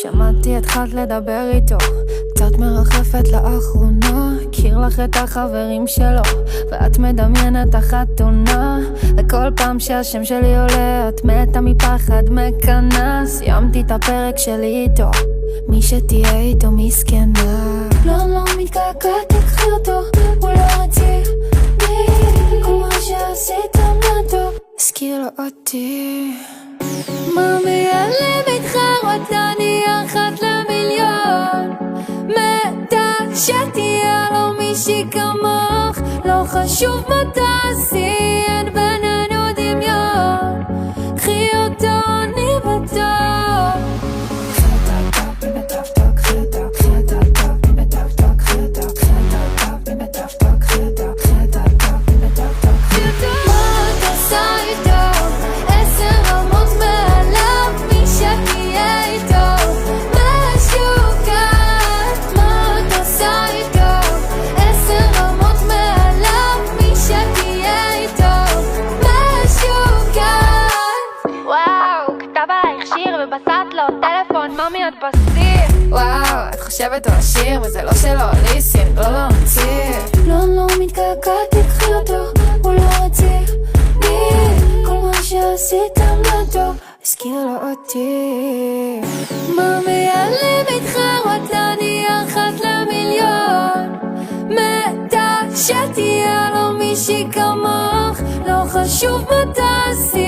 שמעתי התחלת לדבר איתו, קצת מרחפת לאחרונה, הכיר לך את החברים שלו ואת מדמיינת החתונה, וכל פעם שהשם שלי עולה את מתה מפחד מקנה. סיימתי את הפרק שלי איתו, מי שתהיה איתו מסכנה. לא מתקעקעת, תקחי אותו, הוא לא רציך בי, כל מה שעשיתם נטו הזכיר לו אותי. מאמי אין לי מתחרות, אני אחת למיליון, מתה שתהיה לו מישהי כמוך, לא חשוב מה תעשי, אין בינינו דמיון, קחי אותו אני בטוח. ובסעת לו טלפון, ממי את בסיר. וואו, את חושבת הוא עשיר וזה לא שלו, ליסין, לא מציר. לא מתקעקעת, תקחי אותו, הוא לא רציך בי, כל מה שעשיתם נטו הזכיר לו אותי. ממי אין לי מתחרות, אני אחת למיליון, מתה שתהיה לו מישהי כמוך, לא חשוב מה תעשי,